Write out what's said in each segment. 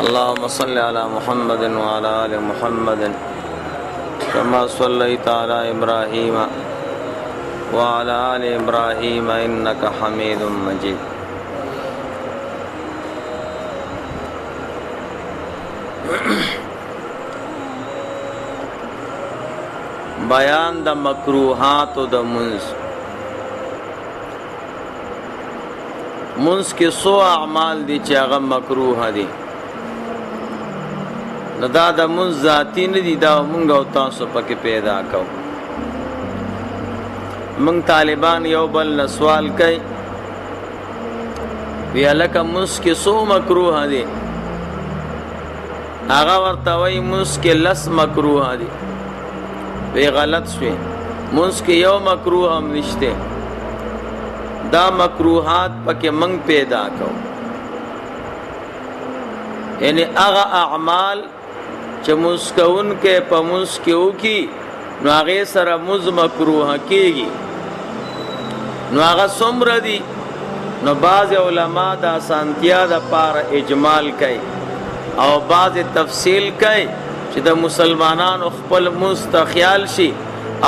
اللهم صل على محمد وعلى آل محمد كما صليت على إبراهيم وعلى آل إبراهيم إنك حميد مجيد. بیان د مکروهات د منز کې سو اعمال دي چې هغه مکروه دي. نو دا د منز ذاتی نه دي، دا مونږ او تاسو پکې پیدا کوو. مونږ طالبان یو بل نه سوال کوي، وی هلکه منز کې سو مکروه دي؟ هغه ورته وایي منز کې 10 مکروه دي. وی غلط شوی، منز کې یو مکروه هم نشته. دا مکروحات پکې منگ پیدا کو، یعنی اغا اعمال چې منز کون کے پا منز کیو کی نو آغی سر منز مکروح کیگی. نو آغا سمر دی، نو بعض علماء دا سانتیا دا پار اجمال کئی او بعض تفصیل کئی چې د مسلمانانو خپل منز تا خیال شي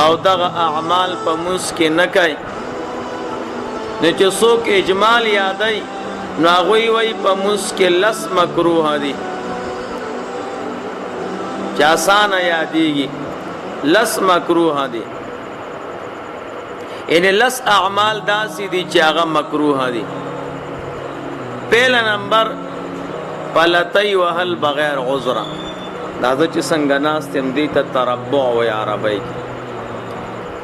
او دغه اعمال پا منز کې نکئی. نو چې څوک اجمال یادای نو هغوی وی په منز کې 10 مکروه دي چې آسانه یادېږي. 10 مکروه دي، یعنی 10 اعمال داسې دي چې هغه مکروه دي. پهلا نمبر پلتی وهل بغیر عذر. دا چې څنګه ناست هم دی ته تربع وی عربی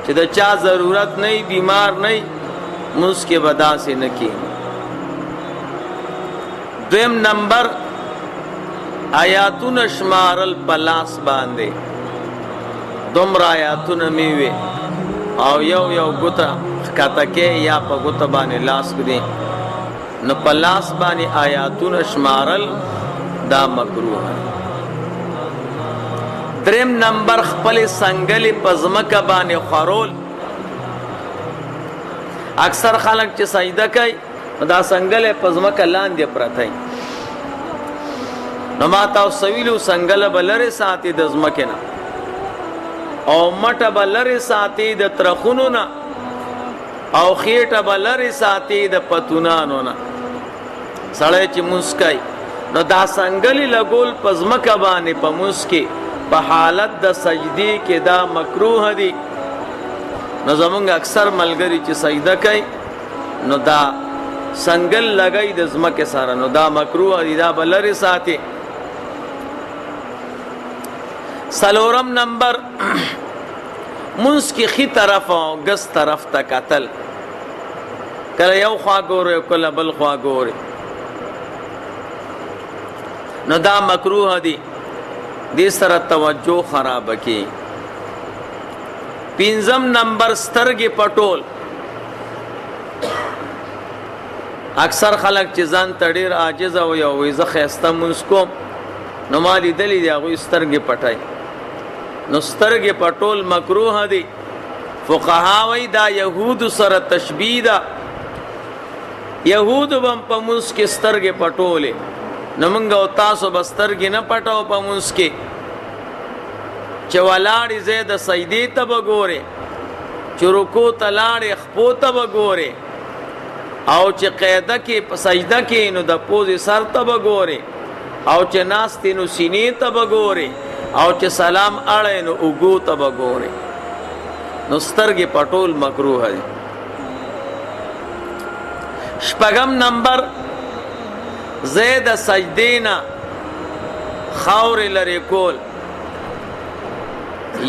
چې د چا ضرورت نه، بیمار نه، منز کے بدا سے نکی. دویم نمبر آیاتون شمارل پلاس باندے، دمر آیاتون میوے او یو گتا خکاتکے یا پا گتا بانے لاس کدیں نو پلاس بانے آیاتون شمارل دا مکروح ہے. دریم نمبر خپل سنگل پزمک بانے خورول. اکثر خلق چې سجده کوي دا سنگل پزمکه لاندې پرته نو ما تاسو ویلو سنگل بلره ساتي د زمکه نه او مټه بلره ساتي د ترخونو نه او خېټه بلره ساتي د پتونانو نه. سړی چې مسکای نو دا سنگل لګول پزمکه باندې په مسکی په حالت د سجدي کې دا مکروه دي. نو زمونږ اکثر ملګری چې سجده کوي نو دا سنگل لګای د زمکه سره، نو دا مکروه دي، دا بلری ساتي. سلورم نمبر منز کی خی طرف او گس طرف تا قتل، کله یو خوا ګوره کله بل خوا ګوره، نو دا مکروه دي. دې سره توجه خراب کی. پینزم نمبر سترګې پټول. اکثر خلک چې ځان ته ډېر عاجز او یو وي زه ښایسته منز کوم نو ما لیدلي دي هغوی سترګې پټوي. نو سترګې پټول مکروه دي. فقها وایي دا یهودو سره تشبیه ده. یهودو به په منز کې سترګې پټولې، نو موږ او تاسو به سترګې نه پټو په منز کې چې ولاړې ځای د سجدې ته به ګورې، چې رکوع ته لاړې خپو ته به ګورې، او چې قاعده کې په سجده کې نو د پوزې سر ته به ګورې، او چې ناستې نو سینې ته به ګورې، او چې سلام اړې نو اوږو ته به ګورې. نو سترګې پټول مکروه دي. شپږم نمبر ځای د سجدې نه خاورې لرې کول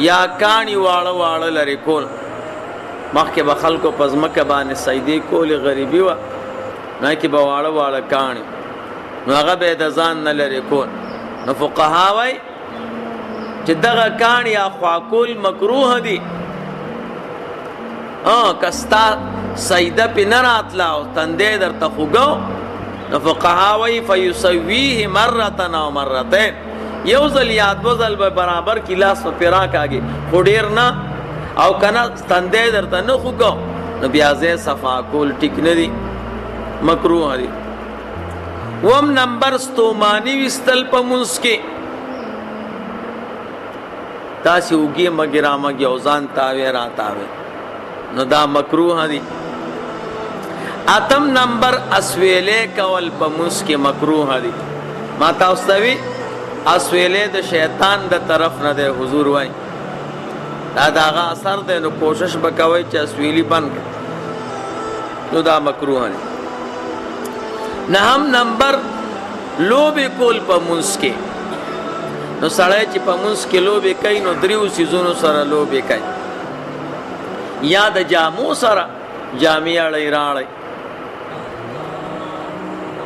یا کانی واړه واړه لري کول. مخکې به خلکو په ځمکه باندې سجدې کولې، غریبي وه، نه کې به واړه واړه کاڼي، نو هغه به یې د ځان نه لرې کول. نو فقها وایي چې دغه کاڼي یا خوا کول مکروه دي. که ستا سجده پې نه راتله او تندی درته خوږه، نو فقها وایي فیسویه مرة او مرتين، یو ځل یا دو ځل به برابر کی لاس په پیرا کاږي، خو ډېر نه. او کنه تندی درته نه خوږه نو بیا ځای صفا کول ټیک نه دي، مکروه دي. وم نمبر ستومانی وستل په منځ کې تاسې اوږې مږې رامږې او ځان تاوې راتاوې نو دا مکروه دي. اتم نمبر اسویلې کول په منځ کې مکروه دي. ما تاسو ته وی اسویلې د شیطان د طرف نه دی، حضور وای دا د هغه اثر دی، نو کوشش به کوئ چې اسویلي بند کړئ، نو دا مکروه دي. نهم نمبر لوبې کول په منځ کې. نو سړی چې په منځ کې لوبې کوي نو دریو څیزونو سره لوبې کوي، یا د جامو سره جامې اړی راړی.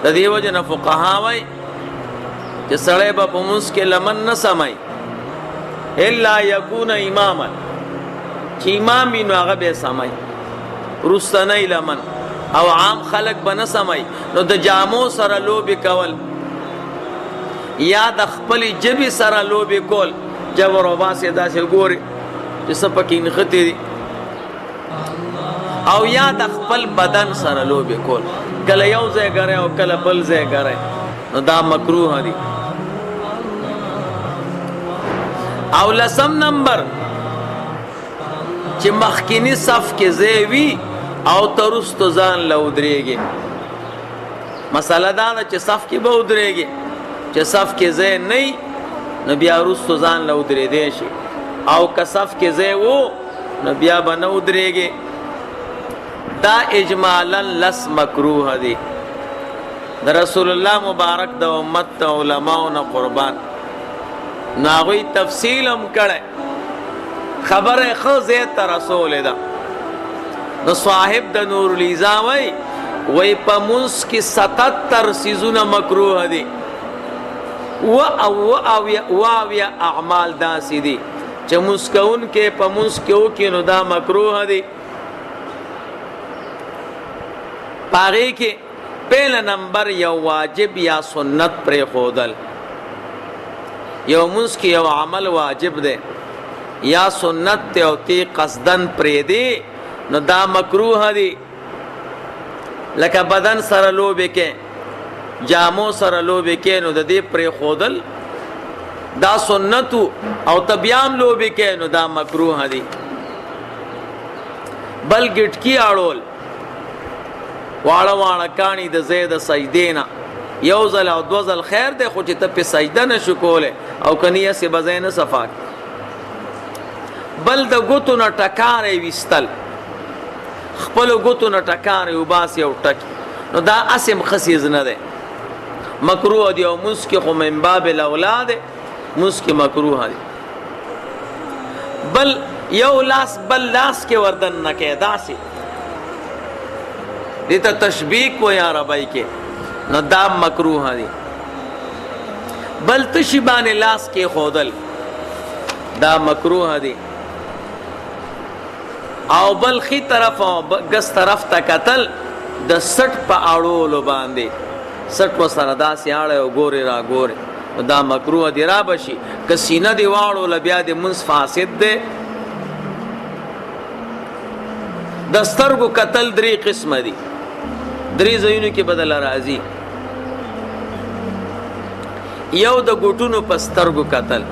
د دې وجه نه فقها وایي چې سړی به په منځ کې لمن نه سمای الا یکون اماما، چې امام وي نو هغه به سمای، رستنی لمن او عام خلق به نه سمای. نو د جامو سره لوبې کول یا د خپلې ژبې سره لوبې کول، جبر و باسې داسې ګورې چې څه پکې نښتې دي، او یا د خپل بدن سره لوبې کول، کله یو ځای ګری او کله بل ځای ګری، نو دا مکروه دي. او لسم نمبر چې مخکینی صف کې ځای وي او ترستو ځان له ودرېږي. مسله دا ده چې صف کې به ودرېږي، چې صف کې ځای نه نو بیا وروستو ځان له ودرېدی شي، او که صف کې ځای و نو بیا به نه ودرېږي. دا اجمالا لس مکروه دي. د رسول الله مبارک د امت د علماو نه قربان، نو هغوی تفصیل هم کړی، خبره ښه ځای ته رسولې ده. نو صاحب د نور الیزا وی په منځ کې 77 څیزونه مکروه دي. واویا اعمال داسې دي چې منځ کوونکی په منځ کې وکړي نو دا مکروه دي. په هغې کې پهله نمبر یو واجب یا سنت پرېښودل. یو منځ کې یو عمل واجب دی یا سنت دی او تی قصدن پرېږدې نو دا مکروه دي. لکه بدن سره لوبې کې، جامو سره لوبې کې، نو د دې پرېښودل دا سنتو، او ته بیا هم لوبې کې نو دا مکروه دي. بل ګټکي اړول، واړه واړه کاڼي د ځای د سجدې نه، یو ځل او دو ځل خیر دی، خو چې ته پې سجده نه شو کولی او که نه یې به ځای نه صفا کړي. بل د ګوتو نه ټکاری ویستل، خپلو ګوتو نه ټکاری وباسي او ټکي، نو دا اسم ښه څیز نه دی، مکروه دی. او منځ کې خو من باب الاولا دی، منځ کې مکروه دی. بل یو لاس بل لاس کې وردن نه کوي، داسې دې ته تشبیک وایي عربی کې، نو دا مکروه دی. بل تشي باندې لاس کې ښودل دا مکروه دی. او بل خي طرف او ګس طرف ته کتل د سټ په اړولو باندې، سټ وسره داسې اړه او ګورې را ګورې، دا مکروه دی. را بشي که سینه دې واړوله بیا دې منځ فاسد دی. د سترګو کتل درې قسمه دي، درې ځایونو کې بدل راځي. یو د ګوټونو په سترګو کتل،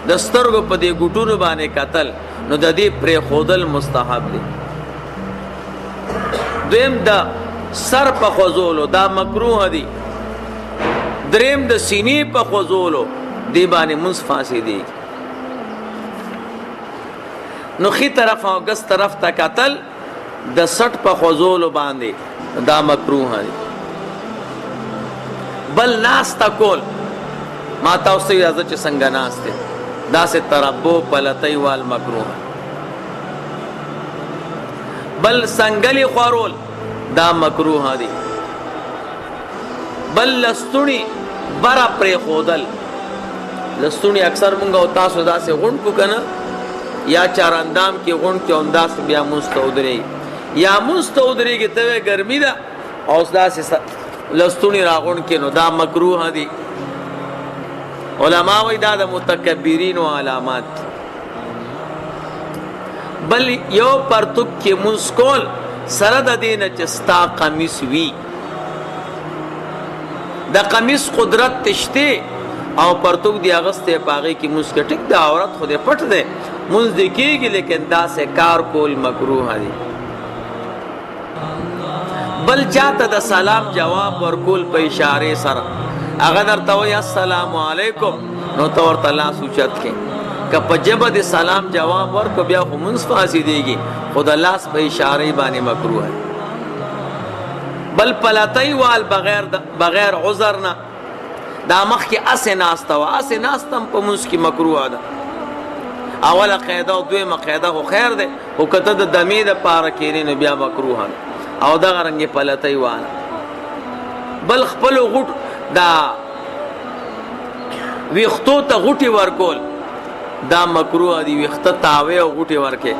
د سترګو په دې ګوټونو باندې کتل، نو د دې پرېښودل مستحب دی. دویم د سر په خوځولو دا مکروه دی. دریم د سینې په خوځولو دې باندې منځ فاسدېږي. نو ښي طرف او ګس طرف ته کتل د سټ په خوځولو باندې دا مکروه دی. بل ناسته کول، ما تاسو ته اجازه چې څنګه ناسته داسې تربو پلتی وال مکروه. بل سنگلی خورول دا مکروه دی. بل لستونی برا پرېښودل، لستونی اکثر مونږ او تاسو داسې غونډ کو کنه، یا چاراندام کې غونډ کې همداسې بیا مونځ ته ودرېږي، یا مونځ ته ودرېږي ته وایې ګرمي ده او داسې لستونی راغونډ کې، نو دا مکروه دی. علماء وی دا د متکبرین و علامات. بل یو پرتوک کې منځ کول سره د دې نه چې ستا قمیص وي، د قمیص قدرت تشته او پرتوک دی اغسته پاغي کی مسکټک د عورت خو دې پټ ده منځ دې کېږي لیکن دا سے کار کول مکروه دی. بل چاته د سلام جواب ورکول په اشاره سره هغه درته وایي السلام علیکم نو ته ورته لاس اوچت کې که په ژبه د سلام جواب ورکو بیا خو منځ فاسدېږي خو د لاس په اشارې باندې مکروه دی. بل پلتی وال بغیر عذر نه دا مخکې اسې ناسته وه اسې ناسته هم په منځ کې مکروه ده. اوله قاعده او دویمه قاعده خو خیر دی خو که ته د دمې دپاره کښېنې نو بیا مکروه ده او دغه رنګې پلتی واله. بل خپلو غوټ دا ویښتو ته غوټې ورکول دا مکروه دي. ویښته تاوې او غوټې ورکې.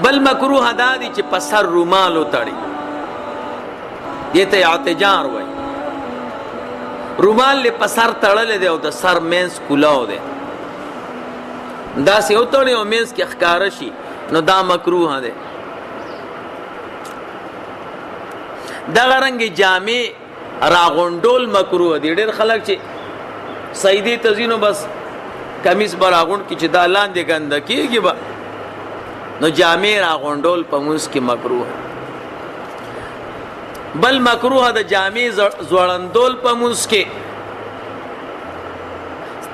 بل مکروه دا دي چې په سر رومال وتړي دې ته اعتجار وایي. رومال له په سر تړلی دی او د سر مینځ کولاو دی داسې وتړي او مینځ کې ښکاره شي نو دا مکروه دی. دغه رنګې جامې راغونډول مکروه دي. ډېر خلک چې سیدې ته ځي نو بس کمیس به راغونډ کړي چې دا لاندې ګنده کېږي به نو جامې راغونډول په منځ کې مکروه. بل مکروه د جامې زوړندول په منځ کې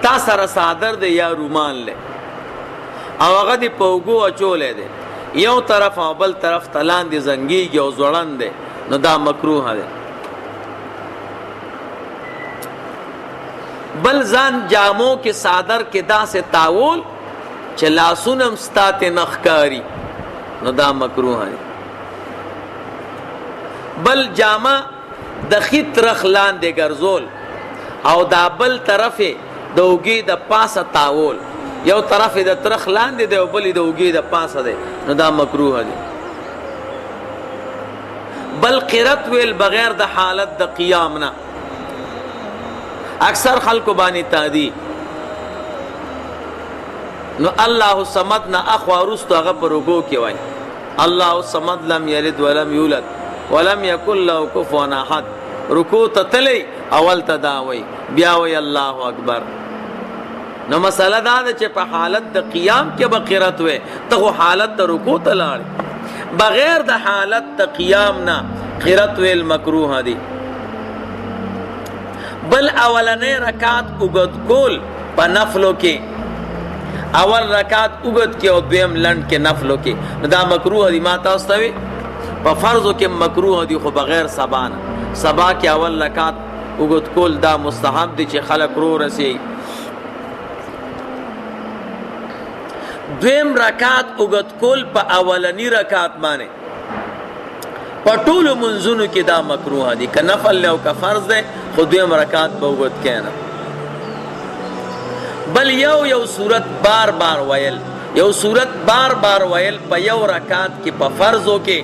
تا سره صادر دی یا رومال دی او هغه دې په اوږو اچولی دی یو طرف او بل طرف ته لاندې زنګېږي او زوړند دی نو دا مکروه دی. بل ځان جامو کې صادر کې داسې تاول چې لاسونه هم ستا ته نه ښکاري نو دا مکروه دی. بل جامه د ښي ترخ لاندې ګرځول او دا بل طرف د اوږې د پاسه تاول یو طرف د ترخ لاندې دی او بل د اوږې د پاسه دی نو دا مکروه دی. بل قرت ویل بغیر د حالت د قیام نه اکثر خلکو باندې تادي نو الله صمد نه اخوا رستو هغه په رکوع کې وایي الله صمد لم یلد ولم یولد ولم یکن له کفوا احد. رکوع ته تللی اول ته دا وایي بیا وایي الله اکبر. نو مسله دا ده چې په حالت د قیام کې به قرت وی ته خو حالت د رکوع ته لاړې بغیر د حالت د قیام نه قرت ویل مکروه دی. بل اولنې رکعت اوږد کول په نفلو کې اول رکعت اوږد کې او دویم لنډ کې نفلو کې نو دا مکروه دی. ما تاسو ته وی په فرضو کې مکروه دی خو بغیر سبا نه. سبا کې اول رکعت اوږد کول دا مستحب دی چې خلک رو رسي. دویم رکعت اوږد کول په اولنی رکعت باندې په ټولو منځونو کې دا مکروه دی. که نفل دی او که فرض دی خو دویم رکعت به اوږد کېنه. بل یو صورت بار بار ویل یو صورت بار بار ویل په یو رکعت کې په فرضو کې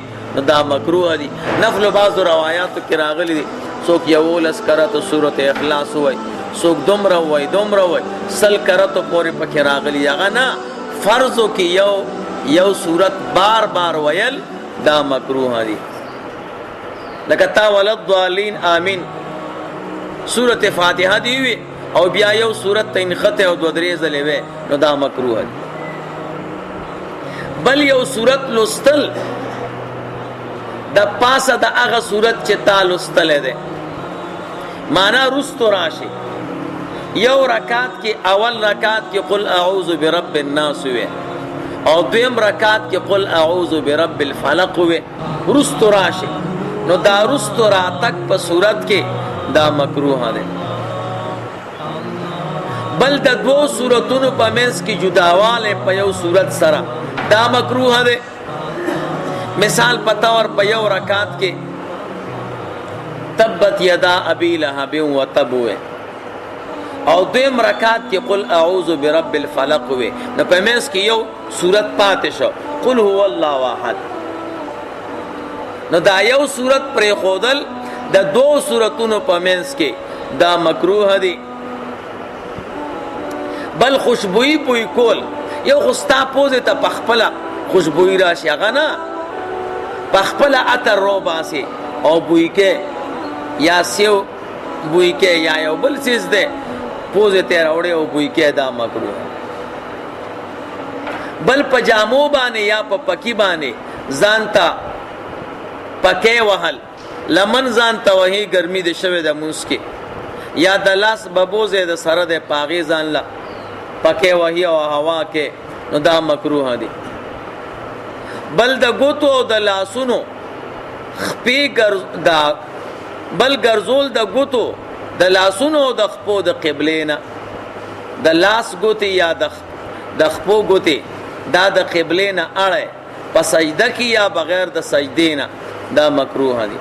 دا مکروه دی. نفل بعضو روایاتو کې راغلی دی څوک 11 کرته صورت اخلاص وای څوک دومره وای سل کرته پورې پکې راغلی. هغه نه فرضو کې یو صورت بار بار ویل دا مکروه دی. لکه تا ولضالین آمین صورت فاتحه دی وی او بیا یو صورت ته انخته او 2-3 ځلې وی نو دا مکروه دی. بل یو صورت لستل د پاسه د هغه صورت چې تا لستلی دی معنا رستو راشي. یو رکعت کې اول رکعت کې قل اعوذ برب الناس وی او دویم رکعت کې قل اعوذ برب الفلق وی رستو راشي نو دا رستو راتک په صورت کې دا مکروه دی. بل د دو صورتونو په منځ کې جداواله په یو صورت سره دا مکروه دی. مثال پتاور په یو رکعت کې تبت یدا ابي لهب وتب او دویم رکعت کې قل اعوذ برب الفلق نو په منځ کې یو صورت پاتې شو قل هو الله احد. نو دا یو صورت پرې خودل د دو صورتونو په منځ کې دا مکروه دی. بل خوشبوئی پوئی کول یو خستا پوزه ته پخپله خوشبوئی راشي هغه نه پخپله عطر رو باسي او بوی کې یا سیو بوی کې یا یو بل چیز ده پوزه ته راوړې او بوی کې دا مکروه بل پجامو باندې یا په پکی باندې ځانتا پکې وهل لمن ځانتا وਹੀ ګرمي د شوه د مونږ کې یا د لاس ببوزه د سره د پاغي ځان لا پکې وਹੀ او هوا کې نو دا مکروه دي بل د ګوتو او د لاسونو خپې دا بل ګرځول د ګوتو د لاسونو او د خپو د قبلینا د لاس ګوتې یا د خپو ګوتې دا د قبلینا اړه په سجده کې یا بغیر د سجدې نه دا مکروه دي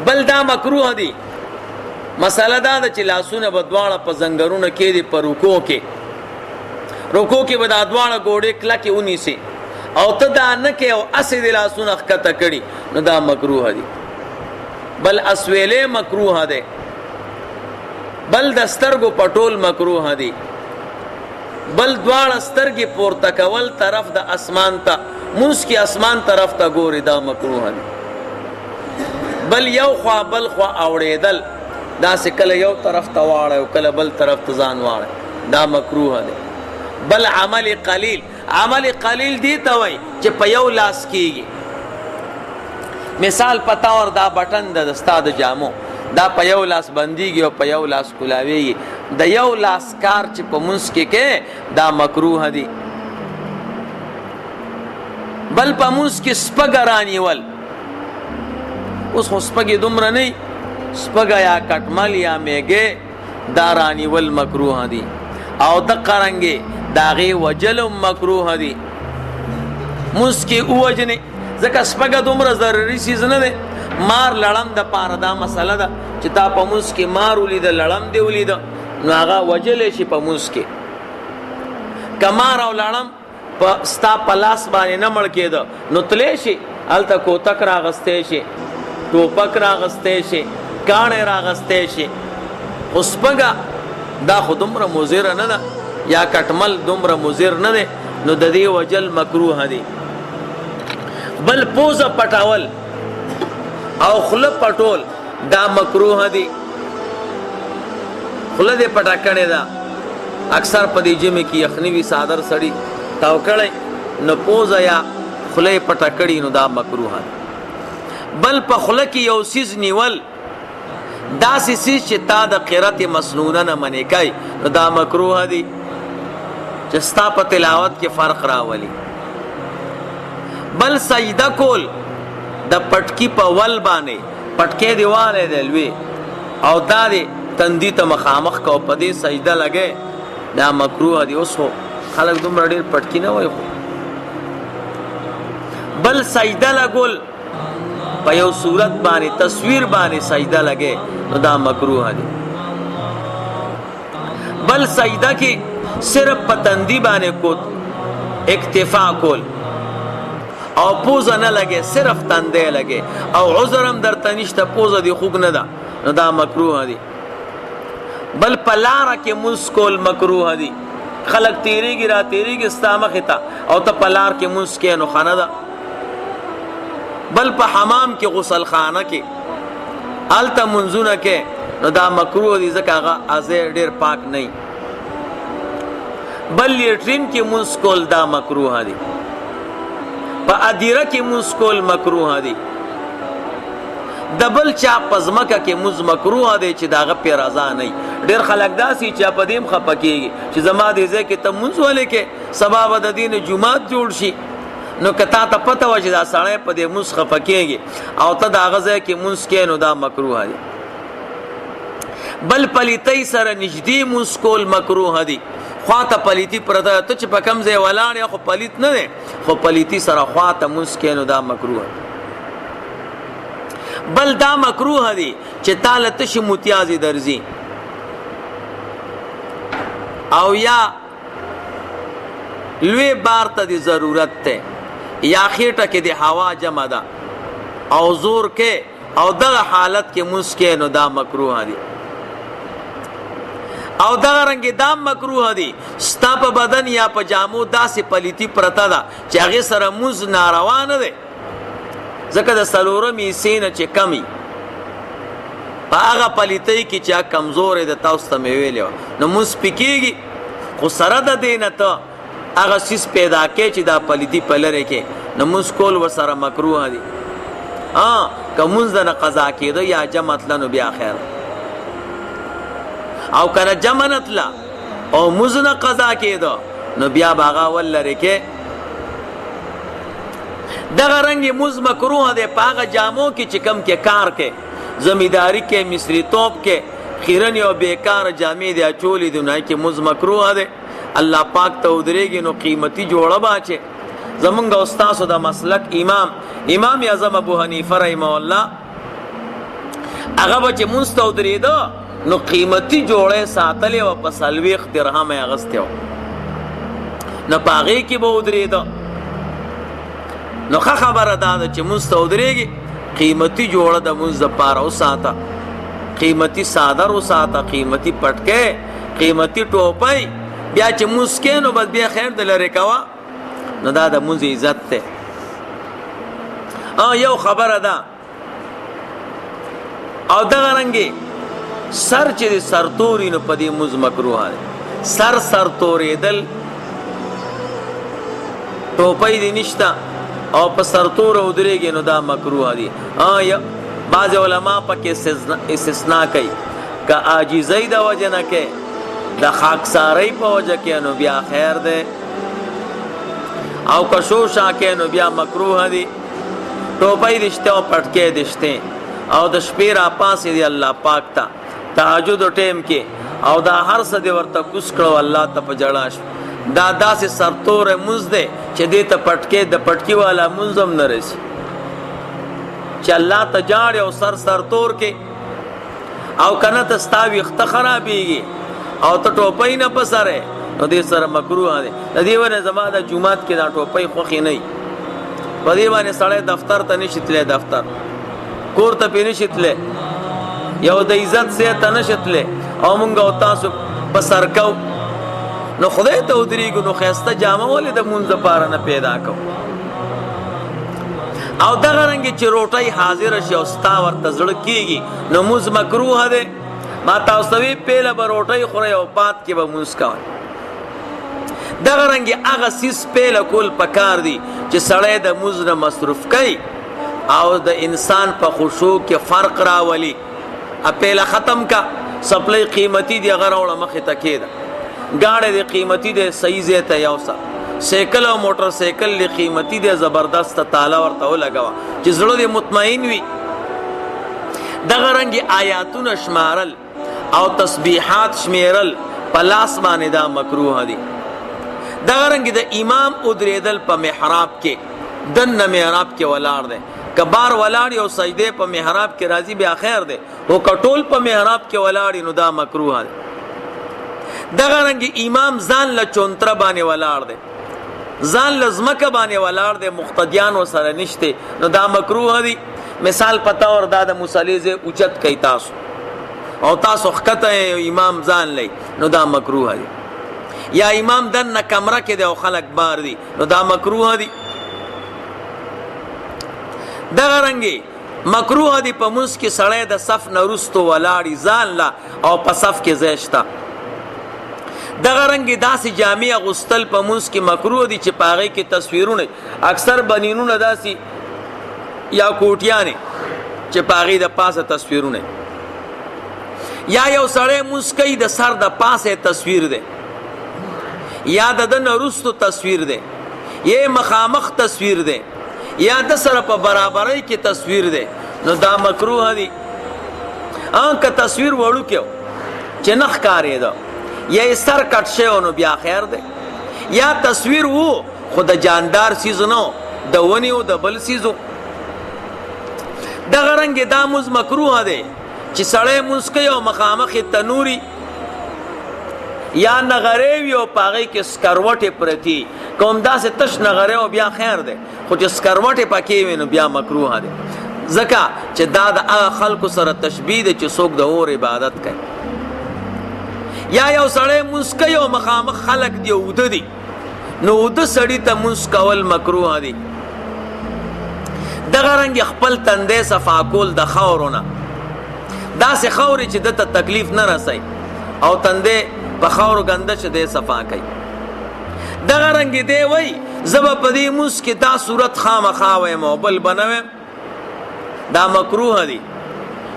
بل دا مکروه دي مسله دا چې لاسونه بدواړه په زنګرونه کې دي په رکوع کې به دا دواړه ګوډې کلکې ونیسي او ته دا نه کې او اسې د لاسونه ښکته کړي نو دا مکروه دي بل اسویلې مکروه دی بل د سترګو پټول مکروه دي بل دواړه سترګې پورته کول طرف د اسمان ته مونږ کې اسمان طرف ته ګوري دا مکروه دي بل یو خوا بل خوا اوړېدل دا سه کله یو طرف ته واړه او کله بل طرف ته ځان واړه دا مکروه دی بل عمل قلیل دی ته وای چې په یو لاس کېږي مثال پتا اور دا بٹن د استاد جامو دا په یو لاس بنديږي او په یو لاس کولاويږي د یو لاس کار چې په منس کې دا مکروه دي بل په منس کې سپګرانی ول اوس خو سپګي دومره نه سپګا یا کټمل یا میګه دارانی ول مکروه دي او د قرنګي داغه وجل مکروه دي منس کې اوجنه ځکه سپګه دومره ضروري چیز نه ده مار لړم د پاره دا مسله ده چې تا په موس کې مار ولید لړم دی ولید نو هغه وجلې شي په موس کې کمار او لړم په ستا پلاس باندې نه مړ کېده نو تلې شي الته کوتک راغستې شي ټوپک راغستې شي کاڼې راغستې شي سپګه دا خو دومره مضر نه ده یا کټمل دومره مضر نه ده نو د دې وجل مکروه دي بل پوزه پټاول او خله پټول دا مکروه دي خله دې پټا کړي دا اکثر په دې جمع کې یخنی صادر سړی تاو کړي نو پوزه یا خله پټا کړي نو دا مکروه دي بل په خله کې یو سیز نیول دا سیز چې تا د قرات مسنونه نه منې کوي نو دا مکروه دي چې ستا په تلاوت کې فرق راولي بل سجده کول د پټکی په ول باندې پټکی دیواله دلوي او دا دې تندی ته مخامخ کو په دې سجده لګي دا مکروه دي اوس خلک دومره ډېر پټکی نه وای بل سجده لګول په یو صورت باندې تصویر باندې سجده لګي نو دا مکروه دي بل سجده کې صرف په تندی باندې کو اکتفا کول او پوزه نه لګي صرف تندې لګي او عذرم در تنشته پوزه دی خوګ نه ده نو دا مکروه دي بل پلار کې مسکول مکروه دي خلق تیریږي را تیریږي استامه خطا او ته پلار کې مسکه نو خانه ده بل په حمام کې غسل خانه کې الته منځونه کې نو دا مکروه دي ځکه هغه ازه ډیر پاک نه بل لیټرین کې مسکول دا مکروه دي په ادیره کې مسکول مکروه دي دبل چا پزمکه کې مز مکروه دي چې داغه پی رضا نه ډیر خلک داسي چې په دیم خپکیږي چې زما دې ځکه ته منځ ولې کې سبب د دین جمعات جوړ شي نو کتا ته پته و چې دا سړی په دې منځ خپکیږي او ته داغه ځکه منځ کې نو دا مکروه دي بل پلیتی سره نږدې مسکول مکروه دي خواته پلیتی پرته ته چې په کم ځای ولاړ یا خو پلیت نه دی خو پلیتی سره خواته مسکینو دا مکروه بل دا مکروه دی چې تاله تشي متیازي درځي او یا لوی بار ته دی ضرورت ته یا خېټه کې دی هوا جمع ده او زور کې او دغه حالت کې مسکینو دا مکروه دی او دا رنګ دام مکروه دي ستا په بدن یا په جامو داسې پلیتی پرتا ده چې هغه سره موز ناروا نه ده ځکه د څلورم حصې نه چې کمی په هغه پلیتۍ کې چې کمزورې د تاسو ته مې ویلې وه نو مونځ پې کېږي خو سره د دې نه ته هغه څیز پیدا کې چې دا پلیتي په لرې کې نو مونځ کول ورسره مکروه دي که مونځ د نه قضا کېده یا جمع تله نو بیا خیر او که نه جمع نه تله او مونځ نه قضا کېده نو بیا به هغه ول لرې کې دغه رنګې مونځ مکروه دی په هغه جامو کې چې کوم کې کار کې زمینداری کې مصری توپ کې خیرنې او بیکاره جامې دی اچولې دي نو هغې کې مونځ مکروه دی الله پاک ته ودرېږي نو قیمتي جوړه به اچې زمونږ او ستاسو د مسلک امام اعظم ابو حنیفه رحمه الله هغه به چې مونځ ته ودرېده نو قیمتي جوړه ساتلې وه په 40 درهم یې اغوستې وه نو په هغې کې به ودرېده نو ښه خبره دا ده چې مونځ ته ودرېږي قیمتي جوړه د مونځ دپاره وساته قیمتي څادر وساته قیمتي پټکی قیمتي ټوپۍ بیا چې مونځ کې نو بس بیا خیر د لرې کوه نو دا د مونځ عزت دی یو خبره ده او دغه رنګې سر چې د سرتوري نو په دې مونځ مکروه دی سرتورېدل ټوپۍ دې نشته او په سرتوره ودرېږي نو دا مکروه دي بعض علما پکې استثنا کوي که عاجزۍ د وجه نه کې د خاکسارۍ په وجه کې نو بیا خیر دی او که شوشا کې نو بیا مکروه دي ټوپۍ دې شته او پټکې دې شته او د شپې راپاسې دی الله پاک ته تهجد ټیم کې او دا هر څه دې ورته کوس کړو الله ته په جړا شو دا داسې سرتوره مونځ دی چې دې ته پټکې د پټکي والا مونځ هم نه رسي چې الله ته جاړې او سرتور کې او که نه ته ستا ویښته خرابېږي او ته ټوپۍ نه په سرې نو دې سره مکروه دی د دې ونه زما د جومات کې دا ټوپۍ خوښې نه وي په دې باندې سړی دفتر ته نشي تللی دفتر کور ته پې نشي تللی یو د عزت ځای ته نشي تللی او مونږ او تاسو په سر کو نو خدای ته ودرېږو نو ښایسته جامه ولې د مونځ دپاره نه پیدا کوو او دغه رنګې چې روټۍ حاضره شي او ستا ورته زړه کېږي نو مونځ مکروه دی ما تاسو ته وی پیله به روټۍ خورئ او باد کې به مونځ کوئ دغه رنګې هغه څیز پیله کول پکار دي چې سړی د مونځ نه مصروف کوي او د انسان په خشوع کې فرق راولي پیله ختم کا سپلی قیمتي دی هغه راوړه مخې ته کېده گاڑی دی قیمتی دی صحیح ځای ته یوسه سیکل او موټر سیکل دی قیمتی دی زبردست تاله ورته ولګوه چې زړه دی مطمئن وي دغه رنګې آیاتونه شمارل او تسبیحات شمیرل په لاس باندې دا مکروه دي دغه رنګې د امام ودرېدل په محراب کې دننه محراب کې ولاړ دی که بار ولاړ او سجدې په محراب کې راځي بیا خیر دی خو که ټول په محراب کې ولاړ نو دا مکروه دی دغه رنګې امام ځان له چونتره باندې ولاړ دی ځان له ځمکه باندې ولاړ دی مقتدیان ورسره نشته نو دا مکروه دي مثال په طور دا د مصلي ځای اوچت کوي تاسو او تاسو ښکته امام ځان لئ نو دا مکروه دي یا امام دننه کمره کې دی او خلک بار دي نو دا مکروه دي دغه رنګې مکروه دي په مونځ کې سړی د صف نه وروستو ولاړي ځان له او په صف کې ځای شته دغه رنګې داسې جامې اغوستل په مونځ کې مکروه دي چې په هغې کې تصویرونه اکثر بنینونه داسې یا کوټیانې چې په هغې د پاسه تصویرونه یا یو سړی مونځ کوي د سر د پاسه تصویر دی یا د ده نه وروستو تصویر دی یا مخامخ تصویر دی یا د سره په برابرۍ کې تصویر دی نو دا مکروه دي که تصویر وړوکی چې نه ښکارېده یا یې سر کټ شوی نو بیا خیر دی یا تصویر وو خو د جاندار څیز نه د ونې و د بل څیز و دغه رنګې دا مونځ مکروه دی چې سړی مونځ کوي او مخامخ یې تنوري یا نغرې وي او په هغې کې سکروټې پرتي که همداسې تش نغرې او بیا خیر دی خو چې سکروټې پکې وي نو بیا مکروه دی ځکه چې دا د هغه خلکو سره تشبیه دی چې څوک د اور عبادت کوي یا یو سړی مونځ کوي او مخامخ خلک دی اوده دي نو اوده سړي ته مونځ کول مکروه دي دغه رنګ خپل تندې صفا کول د خاورونه داسې خاورې چې دته تکلیف نه رسي او تندې په خاورو ګنده چې دی صفا کوي دغه رنګ دی وای زبا په دې موس کې دا صورت خامخا وایم او بل بنوم دا مکروه دی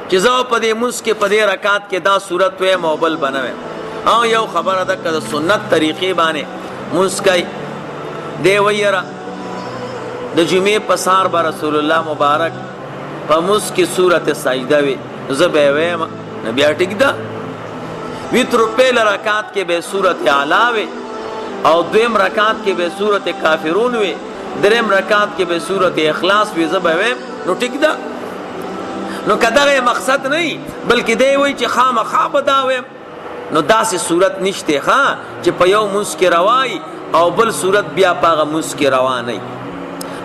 چې زبا په دې موس کې په دې رکعت کې دا صورت وایم او بل بنوم او یو خبره ده که سنت طریقې باندې موس کوي دی ویره د جمعې په سهار به رسول الله مبارک په موس کې صورت سجده وي زه به یې ویم نو بیا ټیک ده ویتر پهله رکعت کې به صورت اعلی وي او دویم رکعت کې به صورت کافرون وي دریم رکعت کې به صورت اخلاص وي زه به ویم نو ټیک ده نو که دغه مقصد نه بلکې دی وایي چې خامخا به دا ویم نو داسې صورت نشته ښه چې په یو موس کې روای او بل صورت بیا په هغه موس کې روا نه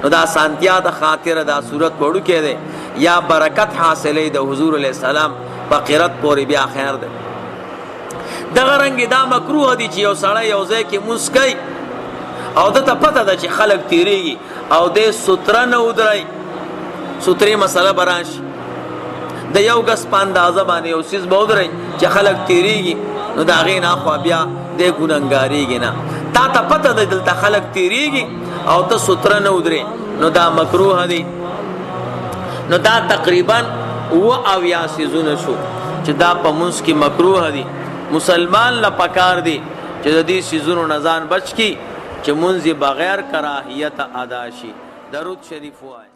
نو دا سانتیا د خاطر دا صورت وړوکی دی یا برکت حاصلې د حضور علیه السلام په قرت پورې بیا خیر دی دغه رنګ دا مکروه دی چې یو سړی یو ځای کې موس کوي او دته پته ده چې خلک تیریږي او دې ستره نه ودرئ سترې مسله به راشي د یو ګز په اندازه باندې یو څیز به ودرئ چې خلک تیریږي نو د هغې نه اخوا بیا دی ګنهګارېږي نه تا ته پته ده دلته خلک تیریږي او ته ستره نه ودرې نو دا مکروه دی نو دا تقریبا اویا څیزونه شو چې دا په منځ کې مکروه دی مسلمان له پکار دی چې د دې څیزونو نه ځان بچ کړي چې منځ بغیر کراهیت ادا شي درود شریف وایي